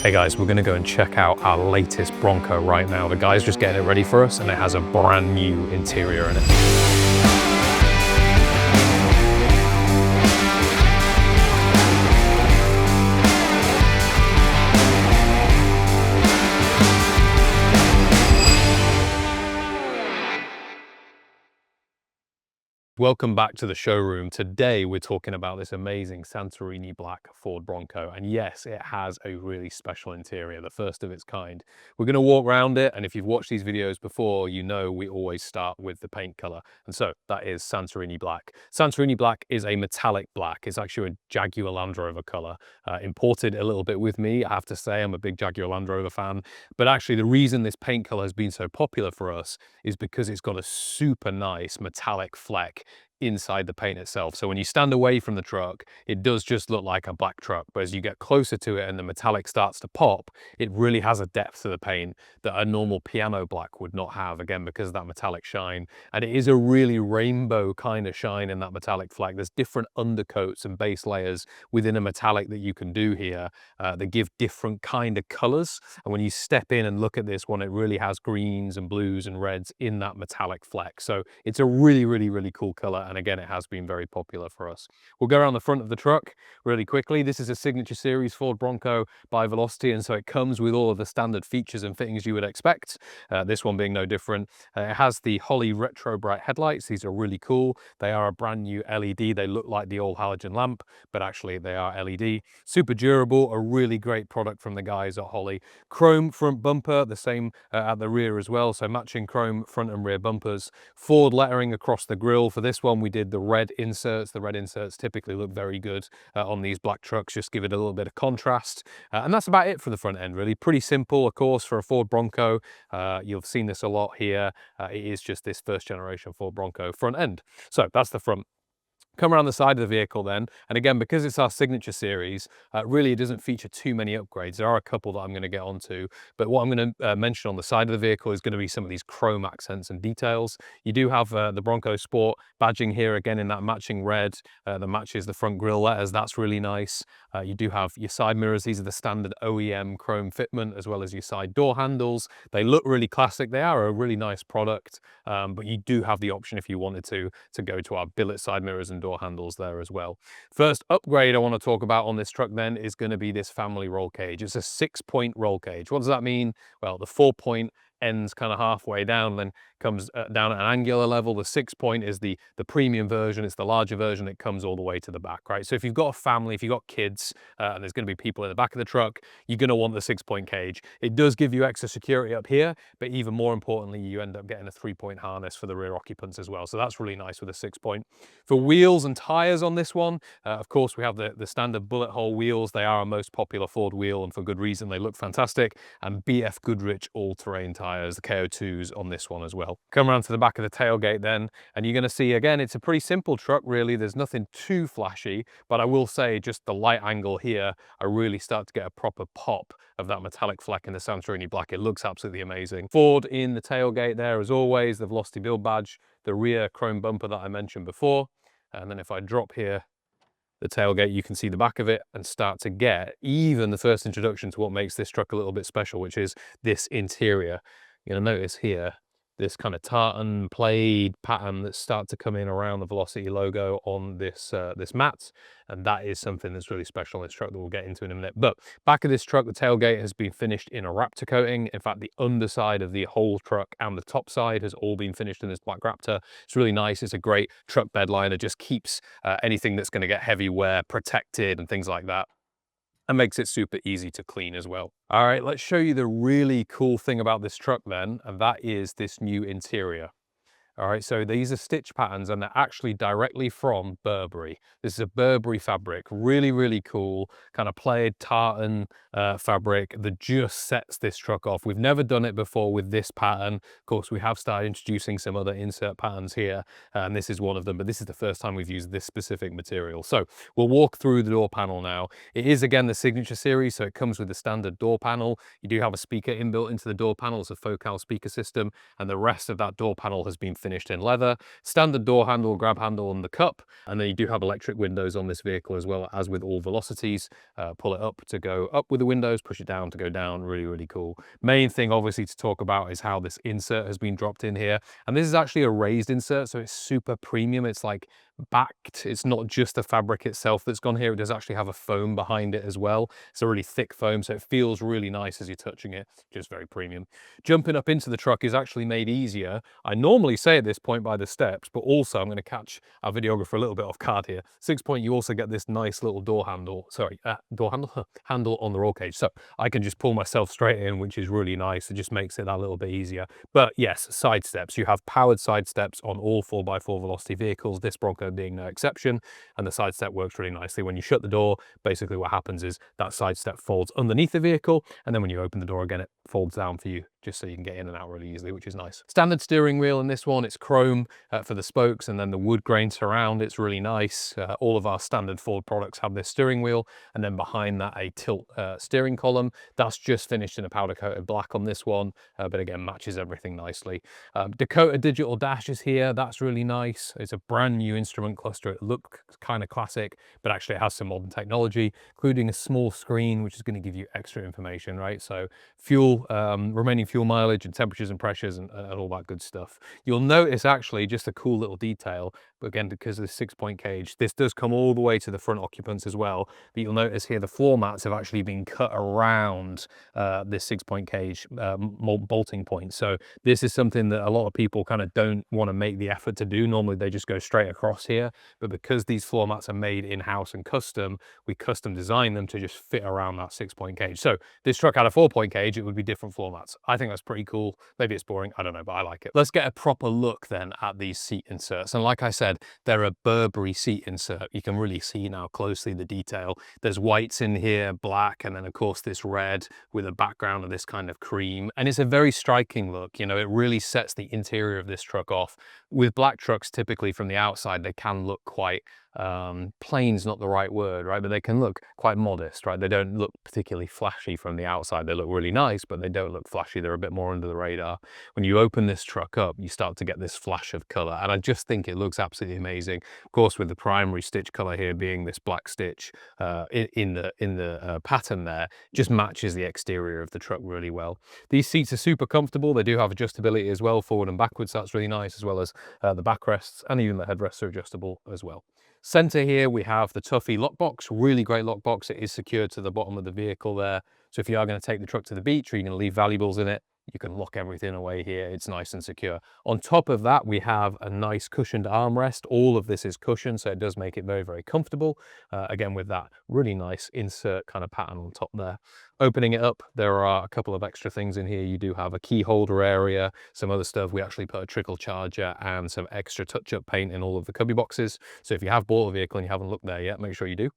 Hey guys, we're gonna go and check out our latest Bronco right now. The guy's just getting it ready for us and it has a brand new interior in it. Welcome back to the showroom. Today we're talking about this amazing Santorini Black Ford Bronco, and yes, it has a really special interior, the first of its kind. We're going to walk around it, and if you've watched these videos before, you know we always start with the paint color, and so that is Santorini Black. Santorini Black is a metallic black. It's actually a Jaguar Land Rover color, imported a little bit with me. I have to say I'm a big Jaguar Land Rover fan, but actually the reason this paint color has been so popular for us is because it's got a super nice metallic fleck inside the paint itself. So when you stand away from the truck, it does just look like a black truck, but as you get closer to it and the metallic starts to pop, it really has a depth to the paint that a normal piano black would not have, again because of that metallic shine. And it is a really rainbow kind of shine in that metallic fleck. There's different undercoats and base layers within a metallic that you can do here that give different kind of colors. And when you step in and look at this one, it really has greens and blues and reds in that metallic fleck. So it's a really cool color. And again, it has been very popular for us. We'll go around the front of the truck really quickly. This is a signature series Ford Bronco by Velocity, and so it comes with all of the standard features and fittings you would expect. This one being no different. It has the Holley retro bright headlights. These are really cool. They are a brand new LED. They look like the old halogen lamp, but actually they are LED. Super durable, a really great product from the guys at Holley. Chrome front bumper, the same at the rear as well, so matching chrome front and rear bumpers. Ford lettering across the grille. For this one we did the red inserts. The red inserts typically look very good on these black trucks, just give it a little bit of contrast. And that's about it for the front end, really. Pretty simple, of course, for a Ford Bronco. You've seen this a lot here. It is just this first generation Ford Bronco front end. So that's the front. Come around the side of the vehicle then, and again, because it's our signature series, really it doesn't feature too many upgrades. There are a couple that I'm going to get onto, but what I'm going to mention on the side of the vehicle is going to be some of these chrome accents and details. You do have the Bronco Sport badging here, again in that matching red that matches the front grille letters. That's really nice. You do have your side mirrors. These are the standard OEM chrome fitment, as well as your side door handles. They look really classic. They are a really nice product, but you do have the option, if you wanted to go to our billet side mirrors and door handles there as well. First upgrade I want to talk about on this truck then is going to be this family roll cage. It's a 6-point roll cage. What does that mean? Well, the 4-point ends kind of halfway down, then comes down at an angular level. The 6-point is the premium version. It's the larger version. It comes all the way to the back, right? So if you've got a family, if you've got kids, and there's going to be people in the back of the truck, you're going to want the 6-point cage. It does give you extra security up here, but even more importantly, you end up getting a 3-point harness for the rear occupants as well. So that's really nice with a 6-point. For wheels and tires on this one, of course, we have the standard bullet hole wheels. They are our most popular Ford wheel, and for good reason. They look fantastic. And BF Goodrich all-terrain tires, the KO2s on this one as well. Come around to the back of the tailgate then, and you're going to see, again, it's a pretty simple truck, really. There's nothing too flashy, but I will say just the light angle here, I really start to get a proper pop of that metallic fleck in the Santorini Black. It looks absolutely amazing. Ford in the tailgate there, as always, the Velocity build badge, the rear chrome bumper that I mentioned before. And then if I drop here the tailgate, you can see the back of it and start to get even the first introduction to what makes this truck a little bit special, which is this interior. You're going to notice here this kind of tartan plaid pattern that start to come in around the Velocity logo on this this mat, and that is something that's really special on this truck that we'll get into in a minute. But back of this truck, the tailgate has been finished in a Raptor coating. In fact, the underside of the whole truck and the top side has all been finished in this black Raptor. It's really nice. It's a great truck bed liner. Just keeps anything that's going to get heavy wear protected and things like that, and makes it super easy to clean as well. All right, let's show you the really cool thing about this truck then, and that is this new interior. All right, so these are stitch patterns, and they're actually directly from Burberry. This is a Burberry fabric, really cool, kind of plaid tartan fabric that just sets this truck off. We've never done it before with this pattern. Of course, we have started introducing some other insert patterns here, and this is one of them, but this is the first time we've used this specific material. So we'll walk through the door panel now. It is, again, the signature series, so it comes with the standard door panel. You do have a speaker inbuilt into the door panel. It's a Focal speaker system, and the rest of that door panel has been finished finished in leather. Standard door handle, grab handle on the cup, and then you do have electric windows on this vehicle as well as with all velocities. Pull it up to go up with the windows, push it down to go down. Really, really cool. Main thing obviously to talk about is how this insert has been dropped in here. And this is actually a raised insert, so it's super premium. It's like backed. It's not just the fabric itself that's gone here. It does actually have a foam behind it as well. It's a really thick foam, so it feels really nice as you're touching it. Just very premium. Jumping up into the truck is actually made easier. I normally say at this point by the steps, but also I'm going to catch our videographer a little bit off guard here. 6-point, you also get this nice little door handle, handle on the roll cage. So I can just pull myself straight in, which is really nice. It just makes it that little bit easier. But yes, side steps. You have powered side steps on all 4x4 velocity vehicles, this Bronco being no exception. And the side step works really nicely. When you shut the door, basically what happens is that side step folds underneath the vehicle. And then when you open the door again, it folds down for you, just so you can get in and out really easily, which is nice. Standard steering wheel in this one, it's chrome for the spokes, and then the wood grain surround, it's really nice. All of our standard Ford products have this steering wheel, and then behind that a tilt steering column. That's just finished in a powder coated black on this one, but again matches everything nicely. Dakota digital dash is here, that's really nice. It's a brand new instrument cluster. It looks kind of classic, but actually it has some modern technology, including a small screen which is going to give you extra information, right? So fuel, remaining fuel mileage and temperatures and pressures and all that good stuff. You'll notice actually just a cool little detail, but again, because of the 6-point cage, this does come all the way to the front occupants as well. But you'll notice here the floor mats have actually been cut around this 6-point cage bolting point. So this is something that a lot of people kind of don't want to make the effort to do. Normally they just go straight across here, but because these floor mats are made in-house and custom, we custom design them to just fit around that 6-point cage. So this truck had a 4-point cage, it would be different floor mats. I think that's pretty cool. Maybe it's boring, I don't know, but I like it. Let's get a proper look then at these seat inserts. And like I said, they're a Burberry seat insert. You can really see now closely the detail. There's whites in here, black, and then of course this red with a background of this kind of cream. And it's a very striking look. You know, it really sets the interior of this truck off. With black trucks, typically from the outside, they can look quite plain's not the right word, right? But they can look quite modest, right? They don't look particularly flashy from the outside. They look really nice, but they don't look flashy. They're a bit more under the radar. When you open this truck up, you start to get this flash of color. And I just think it looks absolutely amazing. Of course, with the primary stitch color here being this black stitch in the pattern there, just matches the exterior of the truck really well. These seats are super comfortable. They do have adjustability as well, forward and backwards. That's really nice, as well as the backrests, and even the headrests are adjustable as well. Center here, we have the Tuffy lockbox, really great lockbox. It is secured to the bottom of the vehicle there. So if you are going to take the truck to the beach or you're going to leave valuables in it, you can lock everything away here. It's nice and secure. On top of that, we have a nice cushioned armrest. All of this is cushioned, so it does make it very, very comfortable. Again, with that really nice insert kind of pattern on top there. Opening it up, there are a couple of extra things in here. You do have a key holder area, some other stuff. We actually put a trickle charger and some extra touch-up paint in all of the cubby boxes. So if you have bought a vehicle and you haven't looked there yet, make sure you do.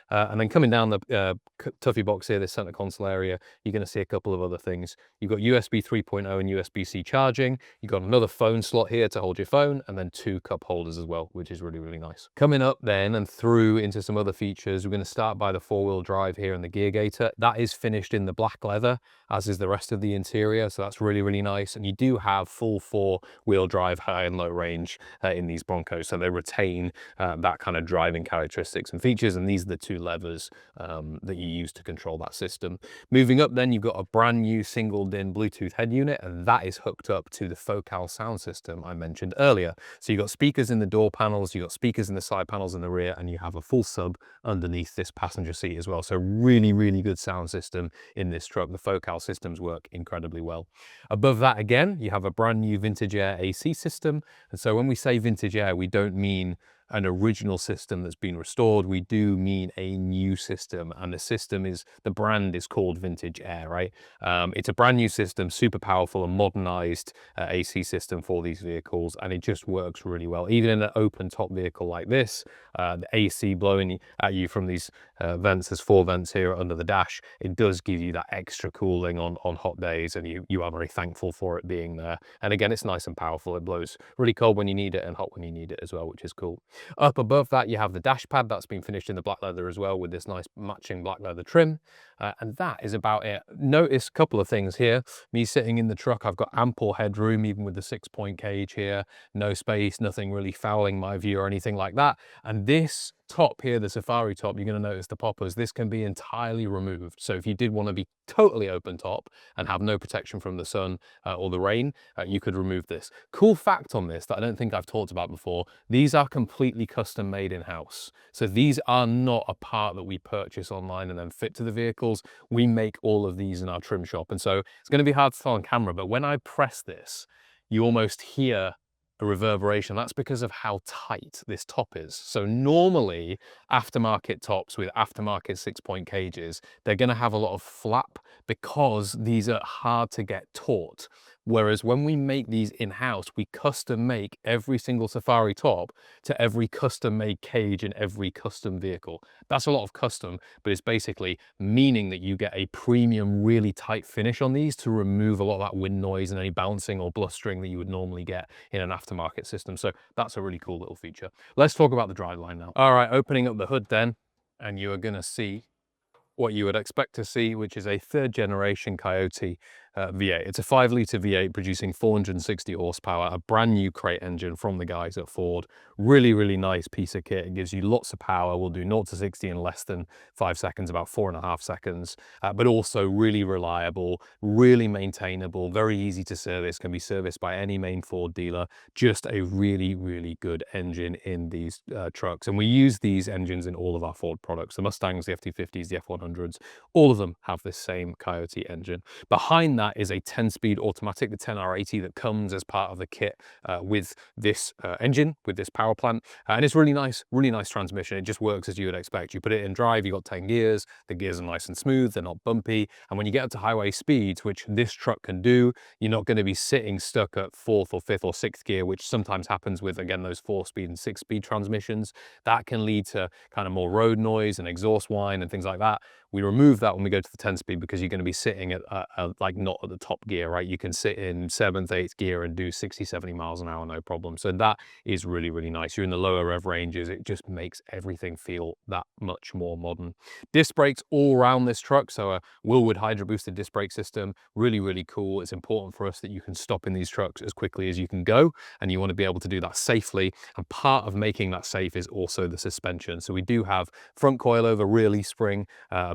And then coming down the Tuffy box here, this center console area, you're going to see a couple of other things. You've got USB 3.0 and USB-C charging. You've got another phone slot here to hold your phone, and then 2 cup holders as well, which is really, really nice. Coming up then and through into some other features, we're going to start by the 4-wheel drive here and the gear gator. That is finished in the black leather, as is the rest of the interior, so that's really, really nice. And you do have full 4-wheel drive high and low range in these Broncos, so they retain that kind of driving characteristics and features, and these are the 2 levers that you use to control that system. Moving up then, you've got a brand new single DIN Bluetooth head unit, and that is hooked up to the Focal sound system I mentioned earlier. So you've got speakers in the door panels, you've got speakers in the side panels in the rear, and you have a full sub underneath this passenger seat as well. So really, really good sound system in this truck. The Focal systems work incredibly well. Above that again, you have a brand new Vintage Air AC system. And so when we say Vintage Air, we don't mean an original system that's been restored. We do mean a new system, and the brand is called Vintage Air, right? It's a brand new system, super powerful and modernized AC system for these vehicles, and it just works really well. Even in an open top vehicle like this, the AC blowing at you from these vents, there's 4 vents here under the dash, it does give you that extra cooling on hot days, and you are very thankful for it being there. And again, it's nice and powerful. It blows really cold when you need it and hot when you need it as well, which is cool. Up above that, you have the dash pad that's been finished in the black leather as well with this nice matching black leather trim. And that is about it. Notice a couple of things here. Me sitting in the truck, I've got ample headroom, even with the 6-point cage here. No space, nothing really fouling my view or anything like that. And this top here, the safari top, you're going to notice the poppers. This can be entirely removed. So if you did want to be totally open top and have no protection from the sun or the rain, you could remove this. Cool fact on this that I don't think I've talked about before, these are completely custom made in-house. So these are not a part that we purchase online and then fit to the vehicles. We make all of these in our trim shop. And so it's going to be hard to tell on camera, but when I press this, you almost hear a reverberation. That's because of how tight this top is. So normally aftermarket tops with aftermarket 6-point cages, they're going to have a lot of flap because these are hard to get taut. Whereas when we make these in-house, we custom make every single safari top to every custom made cage in every custom vehicle. That's a lot of custom, but it's basically meaning that you get a premium, really tight finish on these to remove a lot of that wind noise and any bouncing or blustering that you would normally get in an aftermarket system. So that's a really cool little feature. Let's talk about the driveline now. All right, opening up the hood then, and you are going to see what you would expect to see, which is a 3rd generation Coyote V8. It's a 5-litre V8 producing 460 horsepower, a brand new crate engine from the guys at Ford. Really, really nice piece of kit. It gives you lots of power. We'll do 0 to 60 in less than 5 seconds, about 4.5 seconds, but also really reliable, really maintainable, very easy to service, can be serviced by any main Ford dealer. Just a really, really good engine in these trucks. And we use these engines in all of our Ford products. The Mustangs, the F-250s, the F-100s, all of them have this same Coyote engine. Behind that is a 10-speed automatic, the 10R80, that comes as part of the kit with this engine, with this power plant. And it's really nice transmission. It just works as you would expect. You put it in drive, you've got 10 gears. The gears are nice and smooth, they're not bumpy. And when you get up to highway speeds, which this truck can do, you're not going to be sitting stuck at 4th or 5th or 6th gear, which sometimes happens with, again, those 4-speed and 6-speed transmissions. That can lead to kind of more road noise and exhaust whine and things like that. We remove that when we go to the 10-speed because you're going to be sitting at like not at the top gear, right? You can sit in 7th, 8th gear and do 60, 70 miles an hour, no problem. So that is really, really nice. You're in the lower rev ranges. It just makes everything feel that much more modern. Disc brakes all around this truck. So a Wilwood hydro boosted disc brake system, really, really cool. It's important for us that you can stop in these trucks as quickly as you can go, and you want to be able to do that safely. And part of making that safe is also the suspension. So we do have front coilover rear leaf spring,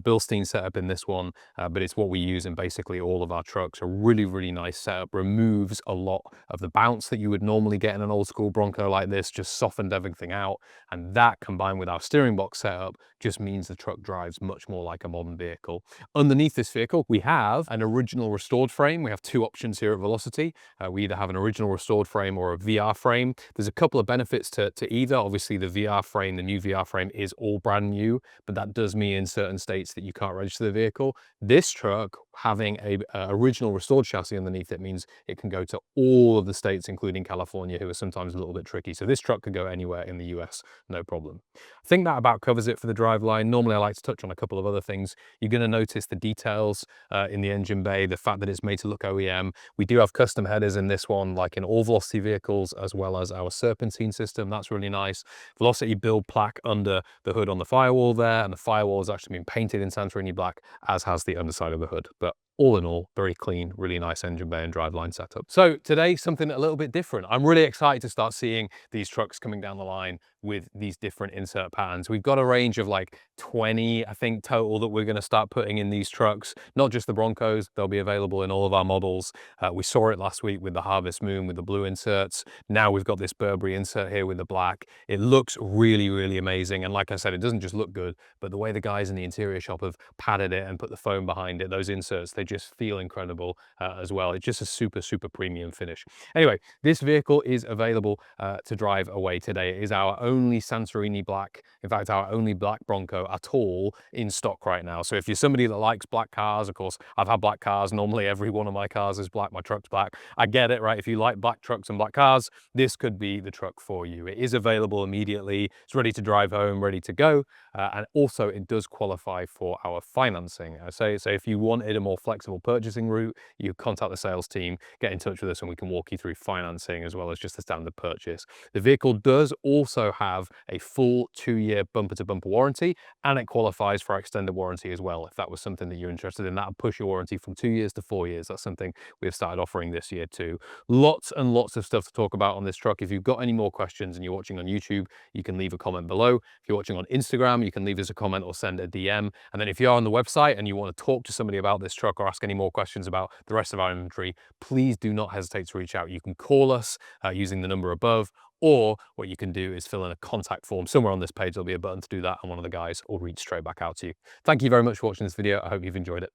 Bilstein setup in this one, but it's what we use in basically all of our trucks. A really, really nice setup, removes a lot of the bounce that you would normally get in an old school Bronco like this, just softened everything out. And that combined with our steering box setup just means the truck drives much more like a modern vehicle. Underneath this vehicle, we have an original restored frame. We have 2 options here at Velocity. We either have an original restored frame or a VR frame. There's a couple of benefits to either. Obviously, the VR frame, the new VR frame is all brand new, but that does mean in certain states that you can't register the vehicle. This truck, having a original restored chassis underneath it, means it can go to all of the states, including California, who are sometimes a little bit tricky. So this truck could go anywhere in the US, no problem. I think that about covers it for the driveline. Normally I like to touch on a couple of other things. You're going to notice the details in the engine bay, the fact that it's made to look OEM. We do have custom headers in this one, like in all Velocity vehicles, as well as our serpentine system. That's really nice. Velocity build plaque under the hood on the firewall there, and the firewall has actually been painted in Santorini Black, as has the underside of the hood. But all in all, very clean, really nice engine bay and driveline setup. So today, something a little bit different. I'm really excited to start seeing these trucks coming down the line with these different insert patterns. We've got a range of like 20, I think, total that we're going to start putting in these trucks. Not just the Broncos, they'll be available in all of our models. We saw it last week with the Harvest Moon with the blue inserts. Now we've got this Burberry insert here with the black. It looks really, really amazing. And like I said, it doesn't just look good, but the way the guys in the interior shop have padded it and put the foam behind it, those inserts, they just feel incredible as well. It's just a super, super premium finish. Anyway, this vehicle is available to drive away today. It is our only Santorini Black, in fact, our only black Bronco at all in stock right now. So if you're somebody that likes black cars, of course, I've had black cars. Normally every one of my cars is black, my truck's black. I get it, right? If you like black trucks and black cars, this could be the truck for you. It is available immediately. It's ready to drive home, ready to go. And also it does qualify for our financing. So if you wanted a more flexible flexible purchasing route, you contact the sales team, get in touch with us, and we can walk you through financing as well as just the standard purchase. The vehicle does also have a full 2-year bumper-to-bumper warranty, and it qualifies for our extended warranty as well. If that was something that you're interested in, that would push your warranty from 2 years to 4 years. That's something we've started offering this year too. Lots and lots of stuff to talk about on this truck. If you've got any more questions and you're watching on YouTube, you can leave a comment below. If you're watching on Instagram, you can leave us a comment or send a DM. And then if you're on the website and you want to talk to somebody about this truck or ask any more questions about the rest of our inventory, please do not hesitate to reach out. You can call us using the number above, or what you can do is fill in a contact form. Somewhere on this page, there'll be a button to do that, and one of the guys will reach straight back out to you. Thank you very much for watching this video. I hope you've enjoyed it.